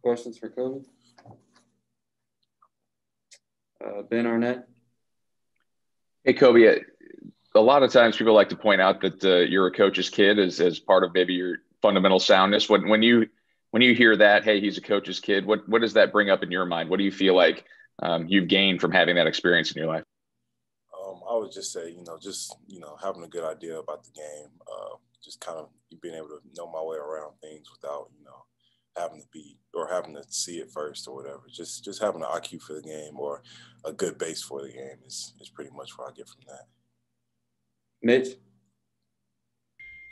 questions for Kobe? Ben Arnett. Hey, Kobe, a lot of times people like to point out that you're a coach's kid as part of maybe your fundamental soundness. When you hear that, hey, he's a coach's kid, what does that bring up in your mind? What do you feel like you've gained from having that experience in your life? I would just say, having a good idea about the game, just kind of being able to know my way around things without, having to be or having to see it first or whatever. Just having an IQ for the game or a good base for the game is pretty much what I get from that. Mitch?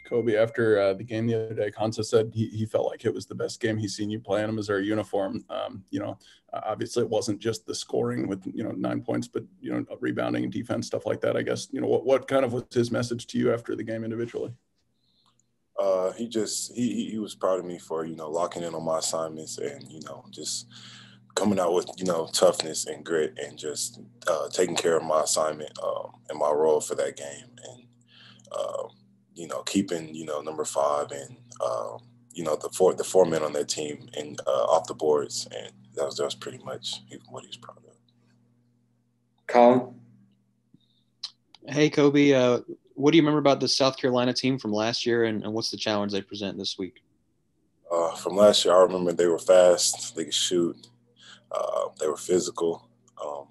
Kobe, after the game the other day, Konsa said he felt like it was the best game he's seen you play in a Missouri uniform. Obviously it wasn't just the scoring with 9 points, but rebounding and defense, stuff like that. I guess what kind of was his message to you after the game individually? He was proud of me for locking in on my assignments and just coming out with toughness and grit and just taking care of my assignment and my role for that game and keeping number 5 and the four men on that team and off the boards, and that was pretty much what he was proud of. Colin? Hey, Kobe, what do you remember about the South Carolina team from last year, and what's the challenge they present this week? From last year, I remember they were fast, they could shoot, they were physical, and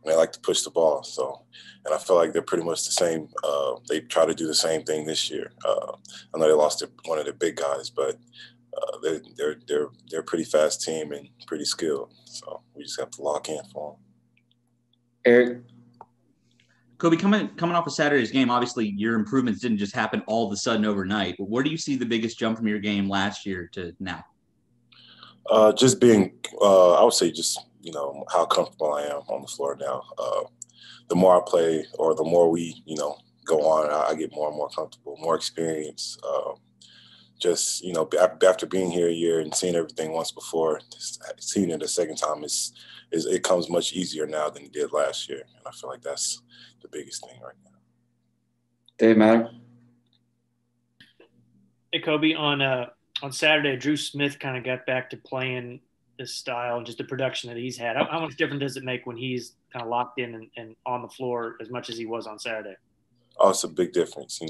they like to push the ball. And I feel like they're pretty much the same. They try to do the same thing this year. I know they lost one of their big guys, but they're a pretty fast team and pretty skilled. So we just have to lock in for them. Eric? Kobe, coming off of Saturday's game, obviously your improvements didn't just happen all of a sudden overnight. But where do you see the biggest jump from your game last year to now? Just being, I would say just, how comfortable I am on the floor now. The more I play or the more we, go on, I get more and more comfortable, more experience. Just, after being here a year and seeing everything once before, seeing it a second time it comes much easier now than it did last year. And I feel like that's the biggest thing right now. Dave Matter? Hey, Kobe, on Saturday, Drew Smith kind of got back to playing this style and just the production that he's had. How much different does it make when he's kind of locked in and on the floor as much as he was on Saturday? Oh, it's a big difference.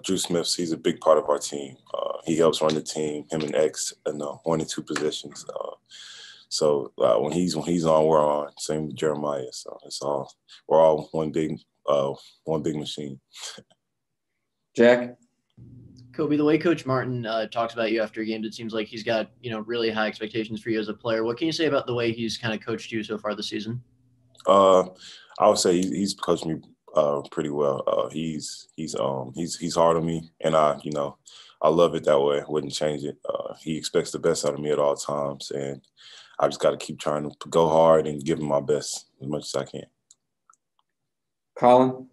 Drew Smith, he's a big part of our team. He helps run the team, him and X, in 1 and 2 positions. So when he's on, we're on. Same with Jeremiah. So we're all one big machine. Jack? Kobe, the way Coach Martin talks about you after a game, it seems like he's got really high expectations for you as a player. What can you say about the way he's kind of coached you so far this season? I would say he's coached me pretty well. He's hard on me, and I love it that way. I wouldn't change it. He expects the best out of me at all times, and I just got to keep trying to go hard and give him my best as much as I can. Colin?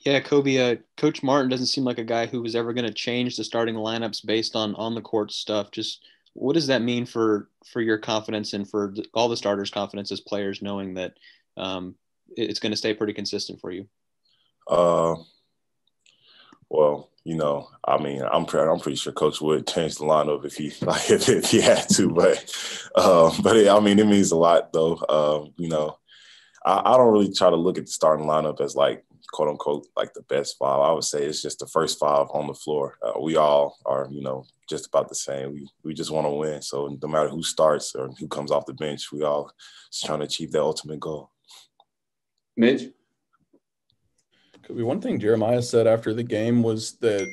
Yeah, Kobe, Coach Martin doesn't seem like a guy who was ever going to change the starting lineups based on the court stuff. Just what does that mean for your confidence and for all the starters' confidence as players, knowing that it's going to stay pretty consistent for you? Well, I'm pretty sure Coach would change the lineup if he had to, but it means a lot though. I don't really try to look at the starting lineup as like quote unquote like the best 5. I would say it's just the first 5 on the floor. We all are just about the same. We just want to win. So no matter who starts or who comes off the bench, we all just trying to achieve that ultimate goal. Mitch? One thing Jeremiah said after the game was that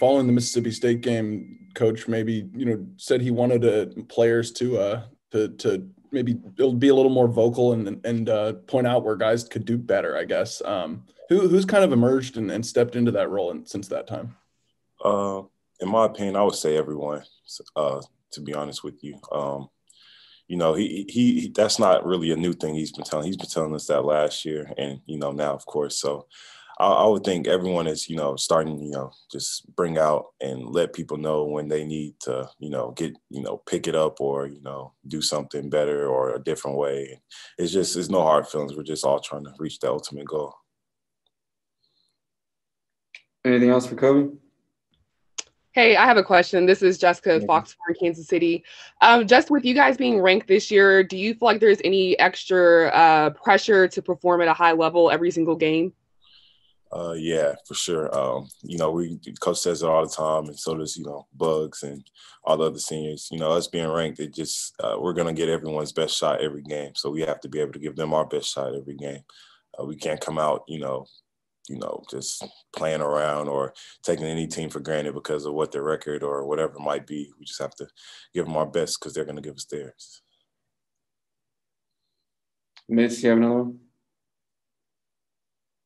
following the Mississippi State game, Coach maybe said he wanted players to maybe be a little more vocal and point out where guys could do better, I guess. Who's kind of emerged and stepped into that role since that time? In my opinion, I would say everyone. To be honest with you, he that's not really a new thing he's been telling. He's been telling us that last year, and now of course. So I would think everyone is starting just bring out and let people know when they need to get pick it up or do something better or a different way. It's no hard feelings. We're just all trying to reach the ultimate goal. Anything else for Kobe? Hey, I have a question. This is Jessica Fox in Kansas City. Just with you guys being ranked this year, do you feel like there's any extra pressure to perform at a high level every single game? Yeah, for sure. Coach says it all the time, and so does Bugs and all the other seniors. Us being ranked, it just we're gonna get everyone's best shot every game, so we have to be able to give them our best shot every game. We can't come out, just playing around or taking any team for granted because of what their record or whatever it might be. We just have to give them our best because they're gonna give us theirs. Mitch, you have another one?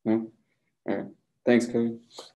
No. All right. Thanks, Cody.